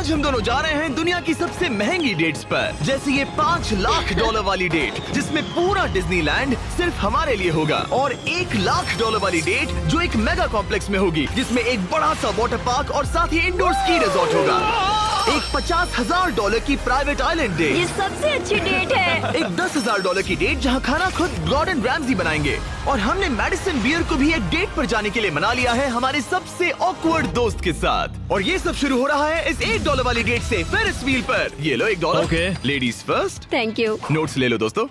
आज हम दोनों जा रहे हैं दुनिया की सबसे महंगी डेट्स पर, जैसे ये $5 लाख वाली डेट जिसमें पूरा डिज्नीलैंड सिर्फ हमारे लिए होगा, और $1 लाख वाली डेट जो एक मेगा कॉम्प्लेक्स में होगी जिसमें एक बड़ा सा वाटर पार्क और साथ ही इंडोर स्की रिजॉर्ट होगा। एक $50,000 की प्राइवेट आइलैंड डेट, ये सबसे अच्छी डेट है। एक $10,000 की डेट जहां खाना खुद गॉर्डन रैमजी बनाएंगे, और हमने मैडिसन बियर को भी एक डेट पर जाने के लिए मना लिया है हमारे सबसे ऑकवर्ड दोस्त के साथ। और ये सब शुरू हो रहा है इस $1 वाली डेट से फेरिस व्हील पर। ये लो $1। Okay. Ladies first. Thank you. Notes ले लो दोस्तों।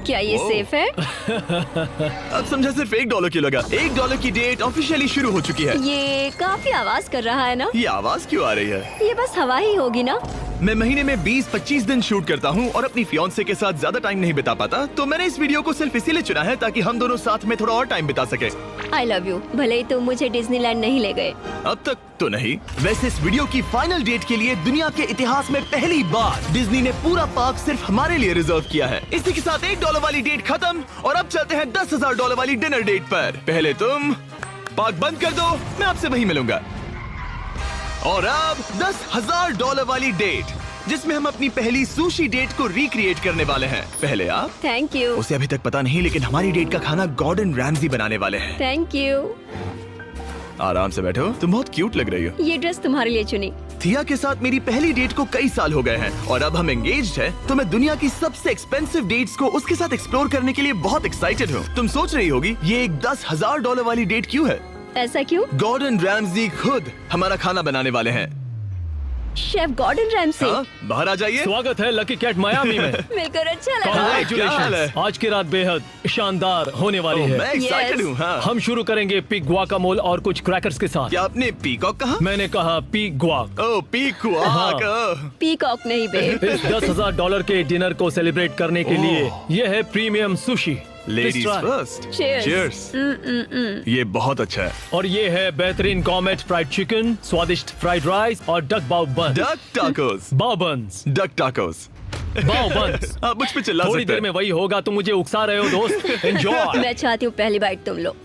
क्या ये सेफ है? अब समझा सिर्फ $1 क्यों लगा। $1 की डेट ऑफिशियली शुरू हो चुकी है। ये काफी आवाज कर रहा है ना? ये आवाज क्यों आ रही है? ये बस हवा ही होगी ना? मैं महीने में 20-25 दिन शूट करता हूँ और अपनी फियांसे के साथ ज्यादा टाइम नहीं बिता पाता, तो मैंने इस वीडियो को सिर्फ इसीलिए चुना है ताकि हम दोनों साथ में थोड़ा और टाइम बिता सके। I love you. भले ही तुम मुझे डिज्नीलैंड नहीं ले गए। अब तक तो नहीं। वैसे इस वीडियो की फाइनल डेट के लिए दुनिया के इतिहास में पहली बार डिज्नी ने पूरा पार्क सिर्फ हमारे लिए रिजर्व किया है। इसी के साथ $1 वाली डेट खत्म और अब चलते हैं $10,000 वाली डिनर डेट पर। पहले तुम पार्क बंद कर दो, मैं आपसे वहीं मिलूंगा। और अब $10,000 वाली डेट जिसमें हम अपनी पहली सुशी डेट को रिक्रिएट करने वाले हैं। पहले आप। Thank you. उसे अभी तक पता नहीं, लेकिन हमारी डेट का खाना गॉर्डन रैमजी बनाने वाले हैं। Thank you. आराम से बैठो, तुम बहुत क्यूट लग रही हो। ये ड्रेस तुम्हारे लिए चुनी। थिया के साथ मेरी पहली डेट को कई साल हो गए हैं और अब हम एंगेज्ड हैं, तो मैं दुनिया की सबसे एक्सपेंसिव डेट्स को उसके साथ एक्सप्लोर करने के लिए बहुत एक्साइटेड हूँ। तुम सोच रही होगी ये एक $10,000 वाली डेट क्यों है? ऐसा क्यों? गॉर्डन रैमजी खुद हमारा खाना बनाने वाले हैं। Chef Gordon Ramsay. हाँ, बाहर आ जाइए। स्वागत है लकी कैट मायामी में। मिलकर अच्छा लगा। Congratulations। आज की रात बेहद शानदार होने वाली मैं है। Excited Yes. हूँ। हाँ। हम शुरू करेंगे पिग गुआकामोल और कुछ क्रैकर्स के साथ। क्या आपने पीकॉक कहा? मैंने कहा पिग गुआक। ओह पीकॉक। हाँ। पीकॉक नहीं बे। इस $10,000 के डिनर को सेलिब्रेट करने के लिए ये है premium sushi. Ladies first. Cheers. Cheers. ये बहुत अच्छा है। और ये है बेहतरीन गॉर्मेट फ्राइड चिकन, स्वादिष्ट फ्राइड राइस और डक बाव बन। Duck tacos. बाव बन्स। Duck tacos. बाव बन्स। आप मुझ पे चिल्ला थोड़ी सकते देर में हैं। वही होगा, तुम मुझे उकसा रहे हो दोस्त। एंजॉय। मैं चाहती हूँ पहली बाइट तुम लो।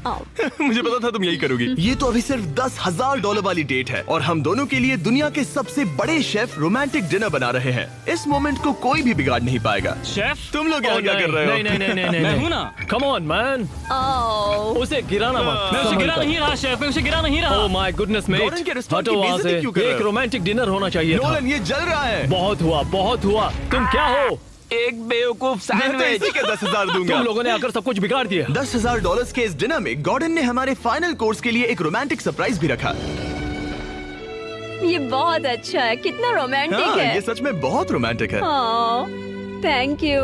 आओ। मुझे पता था तुम यही करोगी। ये तो अभी सिर्फ $10,000 वाली डेट है और हम दोनों के लिए दुनिया के सबसे बड़े शेफ रोमांटिक डिनर बना रहे हैं। इस मोमेंट को कोई भी बिगाड़ नहीं पाएगा। शेफ तुम लोग यहाँ क्या कर रहे हो? नहीं। मैं हूँ ना। कम ऑन मैन, आओ। उसे गिराना मत। मैं उसे गिरा नहीं रहा शेफ, मैं उसे गिरा नहीं रहा। Oh my goodness mate, Gordon के रेस्टोरेंट हटो की वहाँ बेइज्जती से। क्यों कर रहे एक हो? रोमांटिक डिनर होना चाहिए था। नोलन ये जल रहा है। बहुत हुआ। तुम क्या हो? एक बेवकूफ मैं तो इसी के 10,000 दूंगा। तुम लोगों ने आकर सब कुछ बिगाड़ दिया। $10,000 के इस डिनर में गॉर्डन ने हमारे फाइनल कोर्स के लिए एक रोमांटिक सरप्राइज भी रखा। ये बहुत अच्छा है। कितना रोमांटिक हाँ, है। ये सच में बहुत रोमांटिक है। Thank you.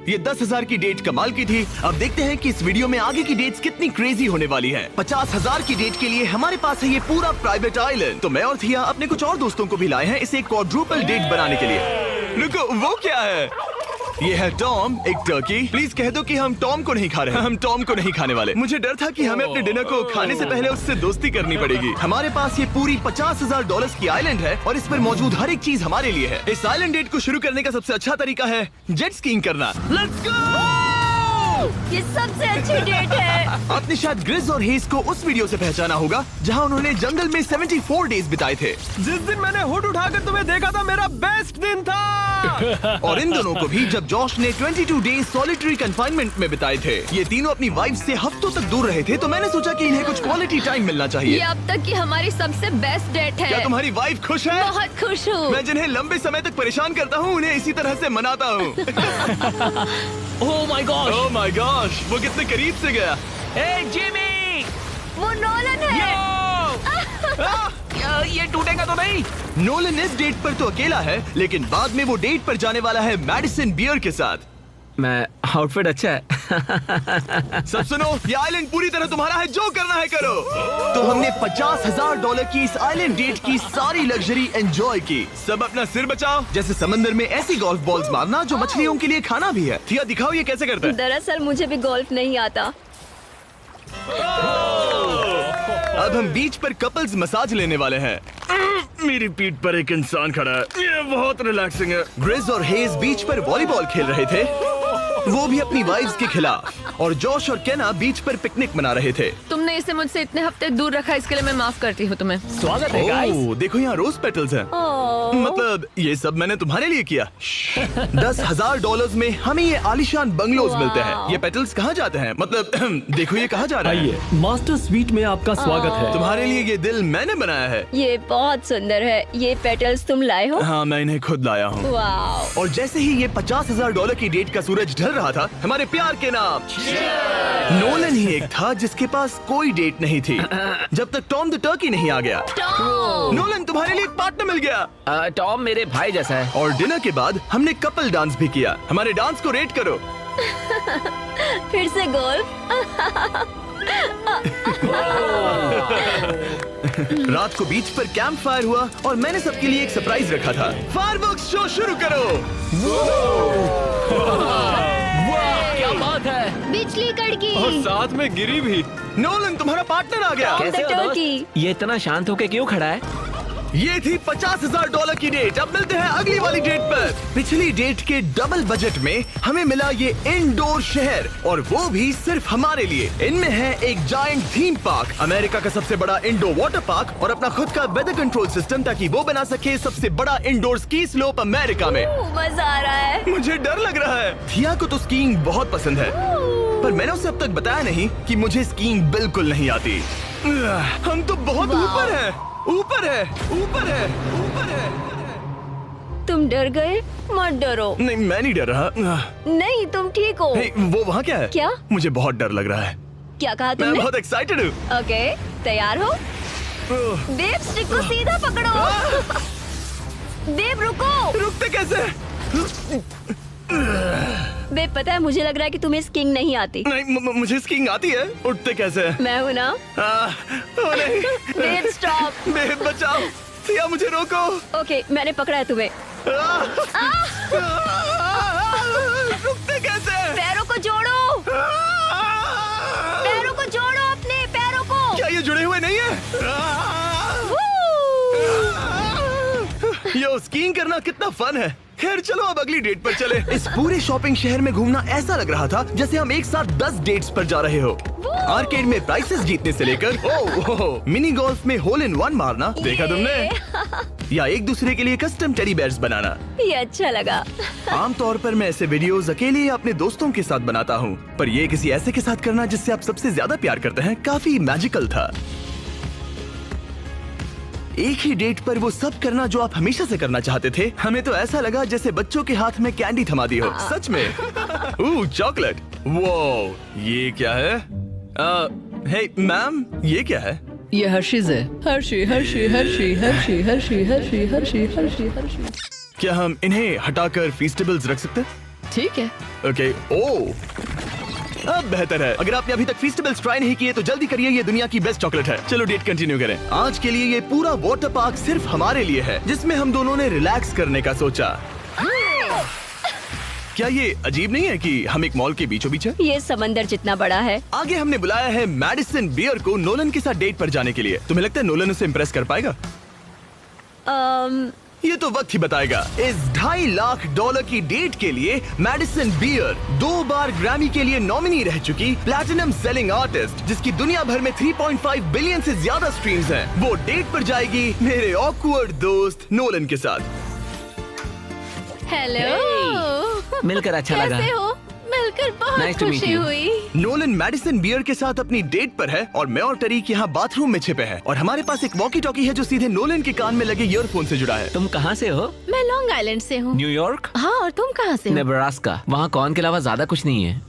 ये 10,000 की डेट कमाल की थी। अब देखते हैं कि इस वीडियो में आगे की डेट्स कितनी क्रेजी होने वाली है। 50,000 की डेट के लिए हमारे पास है ये पूरा प्राइवेट आइलैंड। तो मैं और थिया अपने कुछ और दोस्तों को भी लाए हैं इसे क्वाड्रुपल डेट बनाने के लिए। रुको, वो क्या है? ये है टॉम, एक टर्की। प्लीज कह दो कि हम टॉम को नहीं खा रहे हैं। हम टॉम को नहीं खाने वाले। मुझे डर था कि हमें अपने डिनर को खाने से पहले उससे दोस्ती करनी पड़ेगी। हमारे पास ये पूरी $50,000 की आइलैंड है और इस पर मौजूद हर एक चीज हमारे लिए है। इस आइलैंड डेट को शुरू करने का सबसे अच्छा तरीका है जेट स्कीइंग करना। Let's go! ये सबसे अच्छी डेट है। आपने शायद ग्रिज और हेज को उस वीडियो से पहचाना होगा जहां उन्होंने जंगल में 74 डेज बिताए थे। जिस दिन मैंने हुड उठाकर तुम्हें देखा था, मेरा बेस्ट दिन था। और इन दोनों को भी जब जॉश ने 22 डेज सॉलिटरी कंफाइनमेंट में बिताए थे। ये तीनों अपनी वाइफ से हफ्तों तक दूर रहे थे, तो मैंने सोचा कि इन्हें कुछ क्वालिटी टाइम मिलना ये चाहिए। अब तक की हमारी सबसे बेस्ट डेट है। क्या तुम्हारी वाइफ खुश है? बहुत खुश हूँ। मैं जिन्हें लंबे समय तक परेशान करता हूँ उन्हें इसी तरह से मनाता हूँ। Oh my God. Oh my gosh, वो कितने करीब से गया। ए जिमी, वो नोलन है। ये टूटेगा तो नहीं? नोलन इस डेट पर तो अकेला है, लेकिन बाद में वो डेट पर जाने वाला है मैडिसन बियर के साथ। मैं आउटफिट अच्छा है। सब सुनो, ये आइलैंड पूरी तरह तुम्हारा है, जो करना है करो। तो हमने $50,000 की इस आइलैंड डेट की सारी लग्जरी एंजॉय की। सब अपना सिर बचाओ, जैसे समंदर में ऐसी गोल्फ बॉल्स मारना जो मछलियों के लिए खाना भी है। थिया दिखाओ ये कैसे करता है। दरअसल मुझे भी गोल्फ नहीं आता। अब हम बीच पर कपल्स मसाज लेने वाले हैं। मेरी पीठ पर एक इंसान खड़ा है, ये बहुत रिलैक्सिंग है। ग्रिज और हेज बीच पर वॉलीबॉल खेल रहे थे। वो भी अपनी वाइफ्स के खिलाफ। और जॉश और केना बीच पर पिकनिक मना रहे थे। तुमने इसे मुझसे इतने हफ्ते दूर रखा, इसके लिए मैं माफ करती हूँ तुम्हें। स्वागत है गाइस। ओह, देखो यहाँ रोज पेटल्स हैं। मतलब ये सब मैंने तुम्हारे लिए किया। $10,000 में हमें ये आलीशान बंगलोज मिलते हैं। ये पेटल्स कहाँ जाते हैं? मतलब देखो ये कहाँ जा रहा है? आइए, मास्टर स्वीट में आपका स्वागत है। तुम्हारे लिए ये दिल मैंने बनाया है। ये बहुत सुंदर है। ये पेटल्स तुम लाए हो? हाँ, मैं इन्हें खुद लाया हूँ। वाव। और जैसे ही ये $50,000 की डेट का सूरज ढल रहा था, हमारे प्यार के नाम नोलन ही एक था जिसके पास कोई डेट नहीं थी जब तक टॉम द टर्की नहीं आ गया। नोलन, तुम्हारे लिए एक पार्टनर मिल गया। टॉम मेरे भाई जैसा है। और डिनर के बाद हमने कपल डांस भी किया। हमारे डांस को रेट करो। फिर से गोल्फ। रात को बीच पर कैंप फायर हुआ और मैंने सबके लिए एक सरप्राइज रखा था। फायरवर्क्स शो शुरू करो। क्या बात है। बिजली कड़की। और साथ में गिरी भी। नोलन, तुम्हारा पार्टनर आ गया। कैसे हो दोस्त? ये इतना शांत होके क्यों खड़ा है? ये थी $50,000 की डेट। अब मिलते हैं अगली वाली डेट पर। पिछली डेट के डबल बजट में हमें मिला ये इंडोर शहर, और वो भी सिर्फ हमारे लिए। इनमें है एक जायंट थीम पार्क, अमेरिका का सबसे बड़ा इंडोर वाटर पार्क, और अपना खुद का वेदर कंट्रोल सिस्टम ताकि वो बना सके सबसे बड़ा इंडोर स्की स्लोप अमेरिका में। मजा आ रहा है। मुझे डर लग रहा है। थिया को तो स्कीइंग बहुत पसंद है, पर मैंने उसे अब तक बताया नहीं कि मुझे स्कीइंग बिल्कुल नहीं आती। हम तो बहुत ऊपर हैं। ऊपर है, ऊपर है, ऊपर है। तुम डर गए? मत डरो। नहीं, मैं नहीं डर रहा। नहीं, तुम ठीक हो। हे, वो वहाँ क्या है? क्या? मुझे बहुत डर लग रहा है। क्या कहा मैं तुमने? बहुत एक्साइटेड हूँ। ओके, तैयार हो? देव, स्टिक को सीधा पकड़ो। देव, रुको। रुकते कैसे? बेब, पता है मुझे लग रहा है कि तुम्हें स्कीइंग नहीं आती। नहीं, मुझे स्कीइंग आती है। उठते कैसे? मैं हूँ ना। ओ नहीं। देव, स्टॉप। बेब, बचाओ। थिया, मुझे रोको। ओके, मैंने पकड़ा है तुम्हें। रुकते कैसे? पैरों को जोड़ो। पैरों को जोड़ो, अपने पैरों को। क्या ये जुड़े हुए नहीं है? यो, स्कीइंग करना कितना फन है। खैर चलो अब अगली डेट पर चले। इस पूरे शॉपिंग शहर में घूमना ऐसा लग रहा था जैसे हम एक साथ 10 डेट्स पर जा रहे हो। आर्केड में प्राइसेस जीतने से लेकर मिनी गोल्फ में होल इन वन मारना, देखा तुमने? या एक दूसरे के लिए कस्टम टेडी बेयर्स बनाना। ये अच्छा लगा। आमतौर पर मैं ऐसे वीडियोस अकेले या अपने दोस्तों के साथ बनाता हूँ, पर ये किसी ऐसे के साथ करना जिससे आप सबसे ज्यादा प्यार करते हैं, काफी मैजिकल था। एक ही डेट पर वो सब करना जो आप हमेशा से करना चाहते थे। हमें तो ऐसा लगा जैसे बच्चों के हाथ में कैंडी थमा दी हो। सच में। चॉकलेट। वो ये क्या है? हे मैम, ये क्या है? ये हर्शीज है। Hershey Hershey Hershey Hershey Hershey Hershey Hershey Hershey Hershey. क्या हम इन्हें हटाकर फीस्टेबल्स रख सकते हैं? ठीक है। ओके। ओ, अब बेहतर है। अगर आपने अभी तक फीस्टेबल्स ट्राई नहीं किए तो जल्दी करिए, ये दुनिया की बेस्ट चॉकलेट है। चलो डेट कंटिन्यू करें। आज के लिए ये पूरा वाटर पार्क सिर्फ हमारे लिए है, जिसमें हम दोनों ने रिलैक्स करने का सोचा। क्या ये अजीब नहीं है कि हम एक मॉल के बीचों बीच हैं? ये समंदर जितना बड़ा है। आगे हमने बुलाया है मैडिसन बियर को नोलन के साथ डेट पर जाने के लिए। तुम्हें लगता है नोलन उसे इम्प्रेस कर पाएगा? ये तो वक्त ही बताएगा। इस $2.5 लाख की डेट के लिए मैडिसन बियर 2 बार ग्रैमी के लिए नॉमिनी रह चुकी प्लैटिनम सेलिंग आर्टिस्ट, जिसकी दुनिया भर में 3.5 बिलियन से ज्यादा स्ट्रीम्स हैं, वो डेट पर जाएगी मेरे ऑकवर्ड दोस्त नोलन के साथ। हेलो। मिलकर अच्छा लगा। कैसे हो? मिलकर बहुत Nice to meet खुशी you. हुई। नोलन मैडिसन बियर के साथ अपनी डेट पर है और मैं और टरीक यहाँ बाथरूम में छिपे हैं, और हमारे पास एक वॉकी टॉकी है जो सीधे नोलन के कान में लगे ईयरफोन से जुड़ा है। तुम कहाँ से हो? मैं लॉन्ग आइलैंड से हूँ। न्यूयॉर्क? हाँ, और तुम कहाँ से हो? नेब्रास्का। वहाँ कॉर्न के अलावा ज्यादा कुछ नहीं है।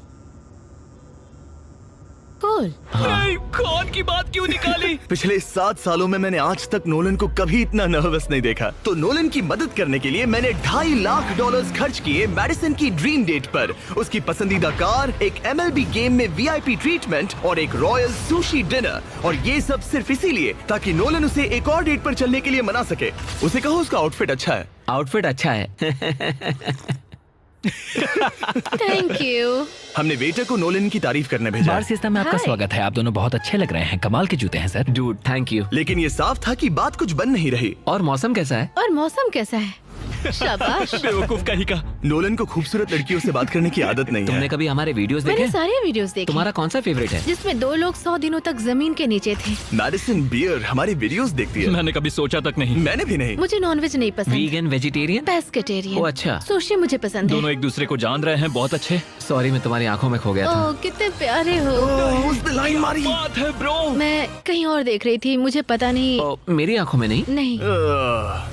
कूल। नहीं, कौन की बात क्यों निकाली? पिछले 7 सालों में मैंने आज तक नोलन को कभी इतना नर्वस नहीं देखा। तो नोलन की मदद करने के लिए मैंने $2.5 लाख खर्च किए मैडिसन की ड्रीम डेट पर। उसकी पसंदीदा कार, एक MLB गेम में VIP ट्रीटमेंट और एक रॉयल सुशी डिनर। और ये सब सिर्फ इसीलिए ताकि नोलन उसे एक और डेट पर चलने के लिए मना सके। उसे कहो उसका आउटफिट अच्छा है। आउटफिट अच्छा है। Thank you. हमने वेटर को नोलन की तारीफ करने भेजा। बार सिस्टम में आपका Hi. स्वागत है। आप दोनों बहुत अच्छे लग रहे हैं। कमाल के जूते हैं सर। Dude, thank you. लेकिन ये साफ था कि बात कुछ बन नहीं रही। और मौसम कैसा है? और मौसम कैसा है? शाबाश। बेवकूफ कहीं का। नोलन को खूबसूरत लड़कियों से बात करने की आदत नहीं तुमने है। कभी हमारे वीडियोस मैंने देखे? सारे वीडियोस देखे तुम्हारा कौन सा फेवरेट है? जिसमें 2 लोग 100 दिनों तक जमीन के नीचे थे। मैडिसन बियर हमारी वीडियोस देखती है। मैंने कभी सोचा तक नहीं। मैंने भी नहीं। मुझे नॉनवेज नहीं पसंद। Vegan, vegetarian? पेस्केटेरियन। ओह, अच्छा। सुशी मुझे पसंद है। दोनों एक दूसरे को जान रहे हैं, बहुत अच्छे। सॉरी, मैं तुम्हारी आंखों में खो गया था। ओह कितने प्यारे हो। उसने लाइन मारी। बात है ब्रो। मैं कहीं और देख रही थी, मुझे पता नहीं। ओ, मेरी आंखों में नहीं। नहीं।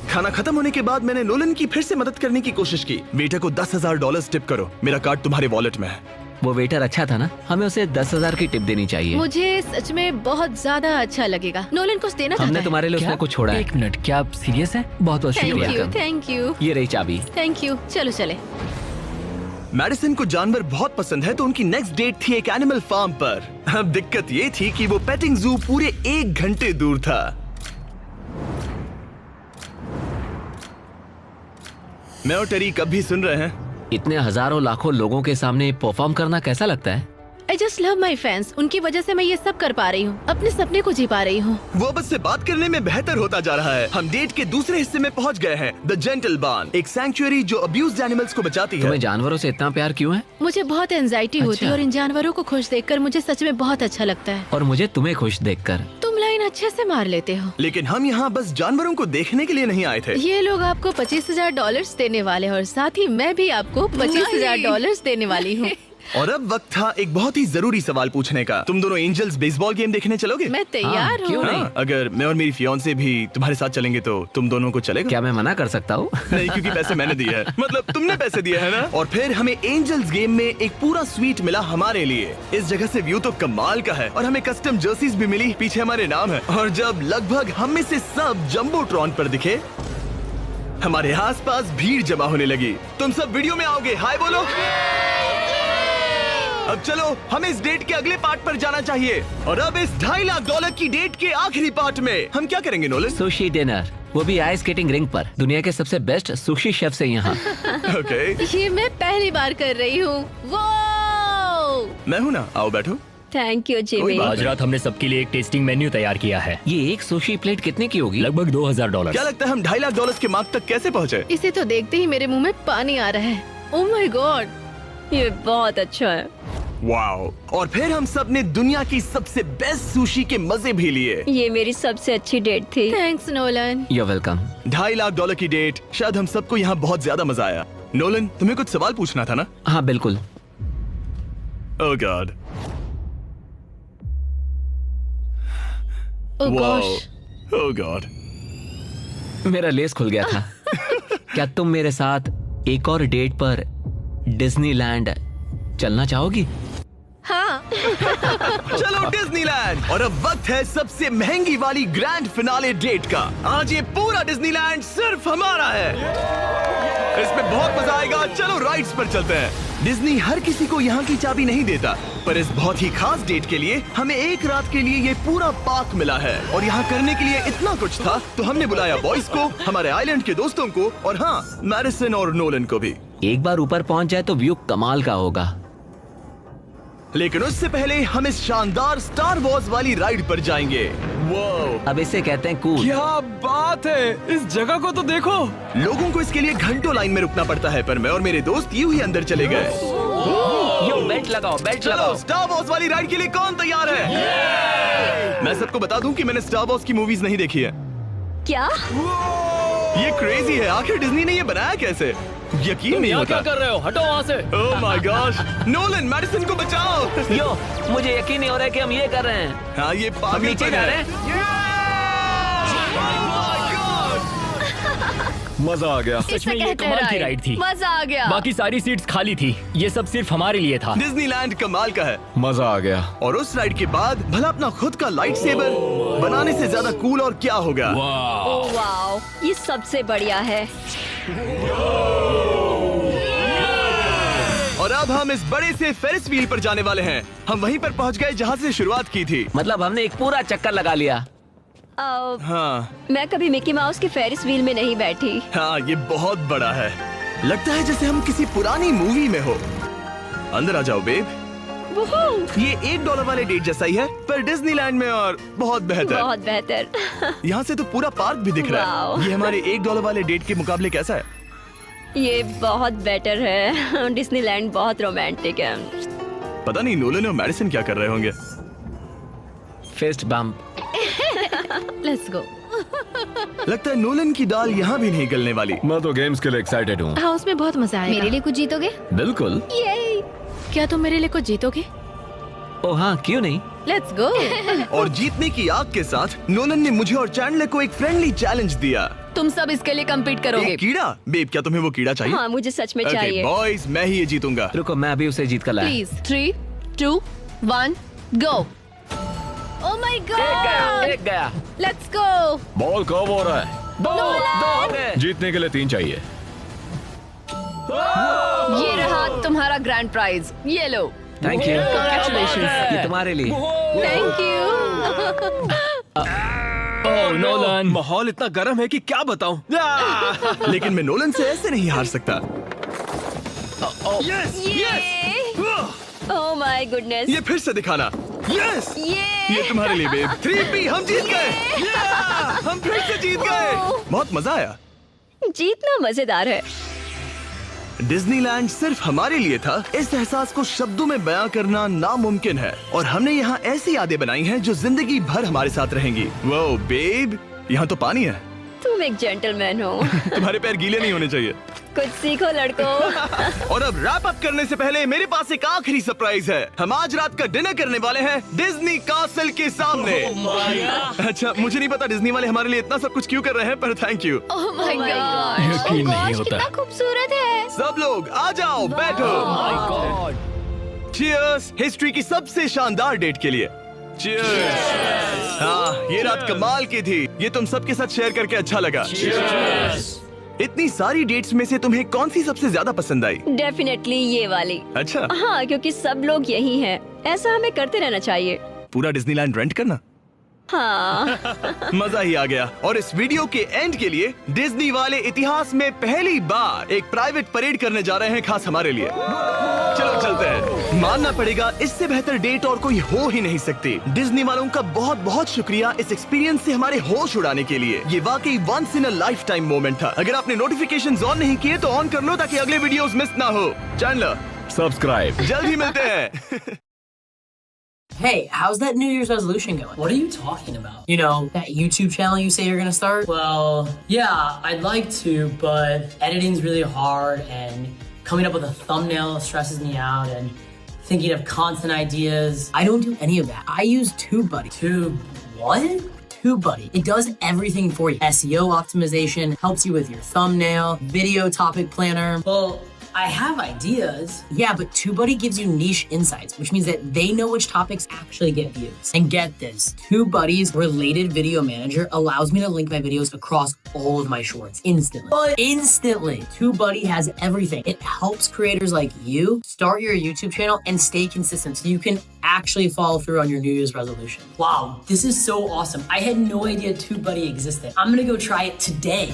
खाना खत्म होने के बाद मैंने नोलन की फिर से मदद करने की कोशिश की। वेटर को $10,000 टिप करो, मेरा कार्ड तुम्हारे वॉलेट में है। वो वेटर अच्छा था ना? हमें उसे 10,000 की टिप देनी चाहिए। मुझे सच में बहुत ज्यादा अच्छा लगेगा। नोलन कुछ देना हमने चाहता है। तुम्हारे लिए उसने कुछ छोड़ा है। एक मिनट, क्या आप सीरियस हैं? बहुत बहुत थैंक यू, शुक्रिया। थैंक यू, ये रही चाबी। Thank you. चलो चले। मैडिसन को जानवर बहुत पसंद है, तो उनकी नेक्स्ट डेट थी एक एनिमल फार्म पर। अब दिक्कत ये थी कि वो पेटिंग जू पूरे 1 घंटे दूर था। मैं और टेरी कब भी सुन रहे हैं। इतने हजारों लाखों लोगों के सामने परफॉर्म करना कैसा लगता है? I just love my fans. उनकी वजह से मैं ये सब कर पा रही हूँ, अपने सपने को जी पा रही हूँ। वो बस से बात करने में बेहतर होता जा रहा है। हम डेट के दूसरे हिस्से में पहुंच गए हैं, द जेंटल बार्न, एक सैंक्चुअरी जो अब्यूज्ड एनिमल्स को बचाती है। तुम्हें जानवरों से इतना प्यार क्यों है? मुझे बहुत एंजाइटी होती अच्छा। है और इन जानवरों को खुश देखकर मुझे सच में बहुत अच्छा लगता है। और मुझे तुम्हें खुश देखकर। तुम लाइन अच्छे से मार लेते हो। लेकिन हम यहाँ बस जानवरों को देखने के लिए नहीं आए थे। ये लोग आपको $25,000 देने वाले हैं और साथ ही मैं भी आपको $25,000 देने वाली हूँ। और अब वक्त था एक बहुत ही जरूरी सवाल पूछने का। तुम दोनों एंजल्स बेसबॉल गेम देखने चलोगे? मैं तैयार हाँ, क्यों हूँ। नहीं? हाँ, अगर मैं और मेरी फियांसे भी तुम्हारे साथ चलेंगे तो तुम दोनों को चलेगा? क्या मैं मना कर सकता हूँ? नहीं, क्योंकि पैसे मैंने दिए हैं। मतलब तुमने पैसे दिए हैं ना। और फिर हमें एंजल्स गेम में एक पूरा स्वीट मिला हमारे लिए। इस जगह से व्यू तो कमाल का है और हमें कस्टम जर्सीज भी मिली, पीछे हमारे नाम है। और जब लगभग हम में से सब जंबोट्रॉन पर दिखे, हमारे आसपास भीड़ जमा होने लगी। तुम सब वीडियो में आओगे, हाय बोलो। अब चलो, हमें इस डेट के अगले पार्ट पर जाना चाहिए। और अब इस $2.5 लाख की डेट के आखिरी पार्ट में हम क्या करेंगे नोलन? सुशी डिनर, वो भी आइस स्केटिंग रिंग पर। दुनिया के सबसे बेस्ट सुशी शेफ से यहाँ। ओके, ये मैं पहली बार कर रही हूँ। वो मैं हूँ ना, आओ बैठो। थैंक यू कोई जिमी। बात आज रात हमने सबके लिए एक टेस्टिंग मेन्यू तैयार किया है। ये एक सुशी प्लेट कितने की होगी? लगभग $2,000। क्या लगता है हम $2.5 लाख के मार्क तक कैसे पहुँचे? इसे तो देखते ही मेरे मुंह में पानी आ रहा है। ओह माय गॉड, ये बहुत अच्छा है। वाओ! और फिर हम सब ने दुनिया की सबसे बेस्ट सुशी के मजे भी लिए। ये मेरी सबसे अच्छी डेट थी। Thanks Nolan. You're welcome। $2.5 lakh की डेट, शायद हम सबको यहाँ बहुत ज्यादा मजा आया। नोलन, तुम्हें कुछ सवाल पूछना था ना? हाँ बिल्कुल। ओह गॉड, ओह गॉश, ओह गॉड। मेरा लेस खुल गया था। क्या तुम मेरे साथ एक और डेट पर डिज्नीलैंड चलना चाहोगी? हाँ। चलो डिज्नीलैंड। और अब वक्त है सबसे महंगी वाली ग्रैंड फिनाले डेट का। आज ये पूरा डिज्नीलैंड सिर्फ हमारा है। इसमें बहुत मजा आएगा। चलो राइड्स पर चलते हैं। डिज्नी हर किसी को यहाँ की चाबी नहीं देता, पर इस बहुत ही खास डेट के लिए हमें एक रात के लिए ये पूरा पार्क मिला है। और यहाँ करने के लिए इतना कुछ था, तो हमने बुलाया बॉयज को, हमारे आइलैंड के दोस्तों को, और हाँ, मैडिसन और नोलन को भी। एक बार ऊपर पहुंच जाए तो व्यू कमाल का होगा। लेकिन उससे पहले हम इस शानदार स्टार वॉर्स वाली राइड पर जाएंगे। वो अब इसे कहते हैं कूल। क्या बात है, इस जगह को तो देखो। लोगों को इसके लिए घंटों लाइन में रुकना पड़ता है, पर मैं और मेरे दोस्त यूं ही अंदर चले गए। यो बेल्ट लगाओ, बेल्ट चलो लगाओ। स्टार वॉर्स वाली राइड के लिए कौन तैयार है? मैं सबको बता दूं कि मैंने स्टार वॉर्स की मूवीज नहीं देखी है। क्या? ये क्रेजी है, आखिर डिज्नी ने ये बनाया कैसे? यकीन नहीं यहाँ होता। क्या कर रहे हो? हटो वहाँ से। Oh my gosh, Nolan, Madison को बचाओ। यो, मुझे यकीन नहीं हो रहा है कि हम ये कर रहे हैं। हाँ, ये हम पागल नीचे जा रहे हैं। मजा आ गया। सच में ये कमाल की राइड थी। मजा आ गया। बाकी सारी सीट्स खाली थी। ये सब सिर्फ हमारे लिए था। डिज्नीलैंड कमाल का है। मजा आ गया। और उस राइड के बाद भला अपना खुद का लाइट सेबर बनाने से ज्यादा कूल और क्या होगा? ओह वाओ, ये सबसे बढ़िया है। और अब हम इस बड़े से फेरिस व्हील पर जाने वाले हैं। हम वहीं पर पहुंच गए जहां से शुरुआत की थी। मतलब हमने एक पूरा चक्कर लगा लिया। हाँ मैं कभी मिकी माउस के फेरिस व्हील में नहीं बैठी। हाँ, ये बहुत बड़ा है। लगता है जैसे हम किसी पुरानी मूवी में हो। अंदर आ जाओ बेब। ये $1 वाले डेट जैसा ही है, पर डिज्नीलैंड में और बहुत बेहतर। बहुत बेहतर। यहाँ से तो पूरा पार्क भी दिख रहा है। वाओ। ये हमारे $1 वाले डेट के मुकाबले कैसा है? ये बहुत बेटर है। डिज्नीलैंड बहुत रोमांटिक है। पता नहीं नोलन और मैडिसन क्या कर रहे होंगे। Fist bump. Let's go. लगता है नोलन की दाल यहाँ भी नहीं गलने वाली। मैं तो गेम्स के लिए एक्साइटेड हूँ। हाँ, उसमें बहुत मजा आएगा। मेरे लिए कुछ जीतोगे? बिल्कुल। ये क्या तुम मेरे लिए कुछ जीतोगे? ओ हाँ, क्यों नहीं। Let's go. और जीतने की आग के साथ नोलन ने मुझे और चैंडलर को एक फ्रेंडली चैलेंज दिया। तुम सब इसके लिए कम्पीट करोगे। एक कीड़ा? बेब, क्या तुम्हें वो कीड़ा चाहिए? हाँ, मुझे सच में Okay, चाहिए। बॉयज, मैं ही ये जीतूंगा। रुको, मैं अभी उसे जीत कर लाया। Please 3, 2, 1 go. ओह माय एक गया, गॉड। एक गया। Let's go. बॉल कब हो रहा है? दो हो गए। जीतने के लिए 3 चाहिए। ये रहा तुम्हारा ग्रैंड प्राइज। ये लो। Thank you. Congratulations. ये तुम्हारे लिए। Thank you. ओह नोलन, माहौल इतना गर्म है कि क्या बताऊं। लेकिन मैं नोलन से ऐसे नहीं हार सकता। ओह माय गुडनेस। ये फिर से दिखाना। यस, ये ये तुम्हारे लिए बेब। 3P, हम जीत गए। हम फिर से जीत गए। बहुत मजा आया। जीतना मजेदार है। डिज्नीलैंड सिर्फ हमारे लिए था। इस एहसास को शब्दों में बयां करना नामुमकिन है, और हमने यहाँ ऐसी यादें बनाई हैं जो जिंदगी भर हमारे साथ रहेंगी। वो बेब, यहाँ तो पानी है। तुम एक जेंटलमैन हो। तुम्हारे पैर गीले नहीं होने चाहिए। कुछ सीखो लड़कों। और अब रैप अप करने से पहले मेरे पास एक आखिरी सरप्राइज है। हम आज रात का डिनर करने वाले हैं डिज्नी कासल के सामने। अच्छा, मुझे नहीं पता डिज्नी वाले हमारे लिए इतना सब कुछ क्यों कर रहे हैं, पर thank you. Oh my Oh my God. God. यकीन Oh नहीं gosh, होता। कितना खूबसूरत है। सब लोग आ जाओ, बैठो। चीयर्स हिस्ट्री की सबसे शानदार डेट के लिए। चीयर्स। हाँ, ये रात कमाल की थी। ये तुम सबके साथ शेयर करके अच्छा लगा। इतनी सारी डेट्स में से तुम्हें कौन सी सबसे ज्यादा पसंद आई? डेफिनेटली ये वाली। अच्छा, हाँ, क्योंकि सब लोग यही हैं। ऐसा हमें करते रहना चाहिए। पूरा डिज्नीलैंड रेंट करना। हाँ। मजा ही आ गया। और इस वीडियो के एंड के लिए डिज्नी वाले इतिहास में पहली बार एक प्राइवेट परेड करने जा रहे हैं, खास हमारे लिए। चलो चलते हैं। मानना पड़ेगा, इससे बेहतर डेट और कोई हो ही नहीं सकती। डिज्नी वालों का बहुत बहुत शुक्रिया इस एक्सपीरियंस से हमारे होश उड़ाने के लिए। ये वाकई once in a lifetime moment था। अगर आपने नोटिफिकेशंस ऑन नहीं किए तो ऑन कर लो, ताकि अगले वीडियोस मिस ना हो। Chandler, subscribe. जल्द ही मिलते हैं। Hey, how's that New Year's resolution going? What are you talking about? You know, that YouTube channel you say you're gonna start? Well, yeah, I'd like to, but editing's really hard and coming up with a thumbnail stresses me out and thinking of content ideas. I don't do any of that. I use TubeBuddy. What? TubeBuddy. It does everything for you. SEO optimization, helps you with your thumbnail, video topic planner. Well, I have ideas. Yeah, but TubeBuddy gives you niche insights, which means that they know which topics actually get views. And get this, TubeBuddy's related video manager allows me to link my videos across all of my shorts instantly. But- Instantly! TubeBuddy has everything. It helps creators like you start your YouTube channel and stay consistent so you can actually follow through on your New Year's resolution. Wow, this is so awesome. I had no idea TubeBuddy existed. I'm gonna go try it today.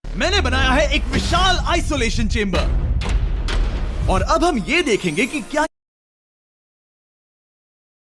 मैंने बनाया है एक विशाल isolation chamber, और अब हम ये देखेंगे कि क्या